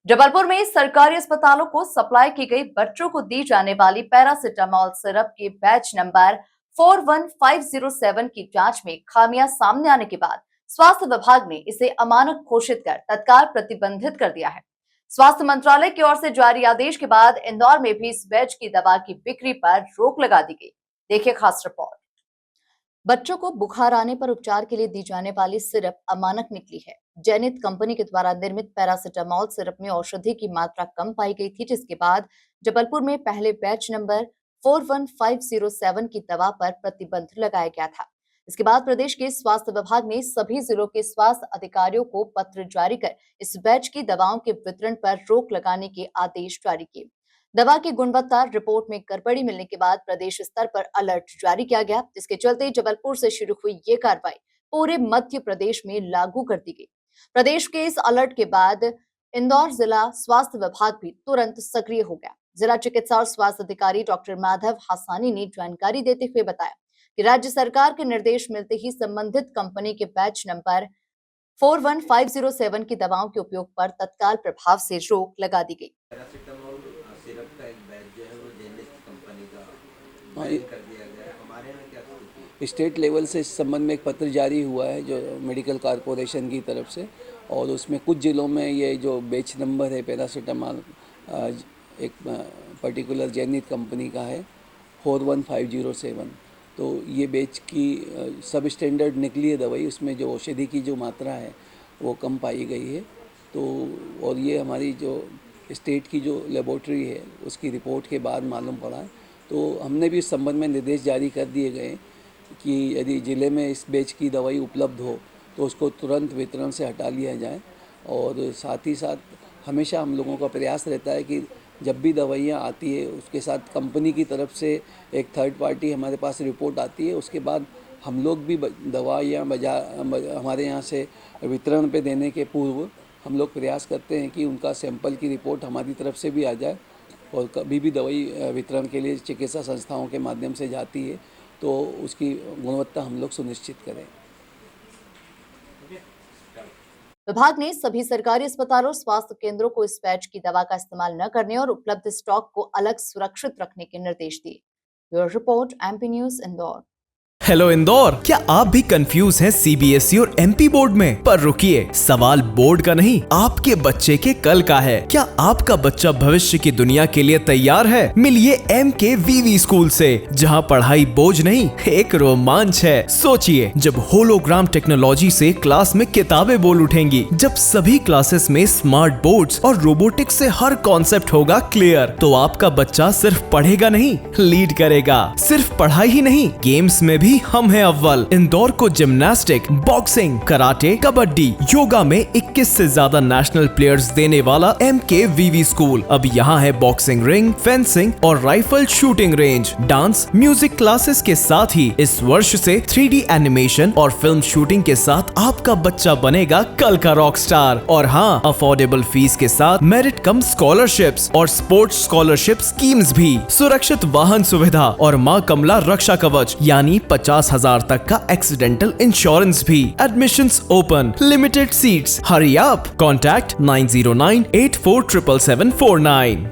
जबलपुर में सरकारी अस्पतालों को सप्लाई की गई बच्चों को दी जाने वाली पैरासिटामोल सिरप के बैच नंबर 41507 की जांच में खामियां सामने आने के बाद स्वास्थ्य विभाग ने इसे अमानक घोषित कर तत्काल प्रतिबंधित कर दिया है। स्वास्थ्य मंत्रालय की ओर से जारी आदेश के बाद इंदौर में भी इस बैच की दवा की बिक्री पर रोक लगा दी गई। देखिए खास रिपोर्ट। बच्चों को बुखार आने पर उपचार के लिए दी जाने वाली सिरप अमानक निकली है। जेनिथ कंपनी के द्वारा निर्मित पैरासिटामोल सिरप में औषधि की मात्रा कम पाई गई थी, जिसके बाद जबलपुर में पहले बैच नंबर 41507 की दवा पर प्रतिबंध लगाया गया था। इसके बाद प्रदेश के स्वास्थ्य विभाग ने सभी जिलों के स्वास्थ्य अधिकारियों को पत्र जारी कर इस बैच की दवाओं के वितरण पर रोक लगाने के आदेश जारी किए। दवा की गुणवत्ता रिपोर्ट में गड़बड़ी मिलने के बाद प्रदेश स्तर पर अलर्ट जारी किया गया, जिसके चलते जबलपुर से शुरू हुई ये कार्रवाई पूरे मध्य प्रदेश में लागू कर दी गई। प्रदेश के इस अलर्ट के बाद इंदौर जिला स्वास्थ्य विभाग भी तुरंत सक्रिय हो गया। जिला चिकित्सा और स्वास्थ्य अधिकारी डॉक्टर माधव हासानी ने जानकारी देते हुए बताया कि राज्य सरकार के निर्देश मिलते ही संबंधित कंपनी के बैच नंबर 41507 की दवाओं के उपयोग पर तत्काल प्रभाव से रोक लगा दी गई। पैरासिटामोल सिरप का एक बैच जो है वो जेनिथ कंपनी का बैन कर दिया गया है। हमारे यहाँ क्या स्थिति है? स्टेट लेवल से इस संबंध में एक पत्र जारी हुआ है जो मेडिकल कॉरपोरेशन की तरफ से, और उसमें कुछ ज़िलों में ये जो बैच नंबर है पैरासिटामोल एक पर्टिकुलर जेनिथ कंपनी का है 41507, तो ये बैच की सब स्टैंडर्ड निकली है दवाई। उसमें जो औषधि की जो मात्रा है वो कम पाई गई है। तो और ये हमारी जो स्टेट की जो लेबोरेटरी है उसकी रिपोर्ट के बाद मालूम पड़ा है। तो हमने भी इस संबंध में निर्देश जारी कर दिए गए कि यदि ज़िले में इस बैच की दवाई उपलब्ध हो तो उसको तुरंत वितरण से हटा लिया जाए। और साथ ही साथ हमेशा हम लोगों का प्रयास रहता है कि जब भी दवाइयाँ आती है उसके साथ कंपनी की तरफ से एक थर्ड पार्टी हमारे पास रिपोर्ट आती है, उसके बाद हम लोग भी दवाइयाँ हमारे यहाँ से वितरण पे देने के पूर्व हम लोग प्रयास करते हैं कि उनका सैंपल की रिपोर्ट हमारी तरफ से भी आ जाए। और कभी भी दवाई वितरण के लिए चिकित्सा संस्थाओं के माध्यम से जाती है तो उसकी गुणवत्ता हम लोग सुनिश्चित करें। विभाग ने सभी सरकारी अस्पतालों और स्वास्थ्य केंद्रों को इस बैच की दवा का इस्तेमाल न करने और उपलब्ध स्टॉक को अलग सुरक्षित रखने के निर्देश दिए। Bureau report, MP news, Indore. Hello Indore, क्या आप भी कंफ्यूज हैं सीबीएसई और एमपी बोर्ड में? पर रुकिए, सवाल बोर्ड का नहीं, आपके बच्चे के कल का है। क्या आपका बच्चा भविष्य की दुनिया के लिए तैयार है? मिलिए MKVV स्कूल से, जहां पढ़ाई बोझ नहीं, एक रोमांच है। सोचिए, जब होलोग्राम टेक्नोलॉजी से क्लास में किताबें बोल उठेंगी, जब सभी क्लासेस में स्मार्ट बोर्ड्स और रोबोटिक्स से हर कॉन्सेप्ट होगा क्लियर, तो आपका बच्चा सिर्फ पढ़ेगा नहीं, लीड करेगा। सिर्फ पढ़ाई ही नहीं, गेम्स में भी हम हैं अव्वल। इंदौर को gymnastic, boxing, karate, kabaddi, yoga में 21 से ज्यादा नेशनल प्लेयर्स देने वाला MKVV स्कूल। अब यहाँ है बॉक्सिंग रिंग, फेंसिंग और rifle shooting range. Dance, music classes के साथ ही इस वर्ष से 3D एनिमेशन और फिल्म शूटिंग के साथ आपका बच्चा बनेगा कल का रॉक स्टार। और हाँ, अफोर्डेबल फीस के साथ मेरिट कम स्कॉलरशिप्स और स्पोर्ट्स स्कॉलरशिप स्कीम्स भी, सुरक्षित वाहन सुविधा और माँ कमला रक्षा कवच यानी 50,000 तक का एक्सीडेंटल इंश्योरेंस भी। Admissions open, limited seats. Hurry up, contact 9098477749।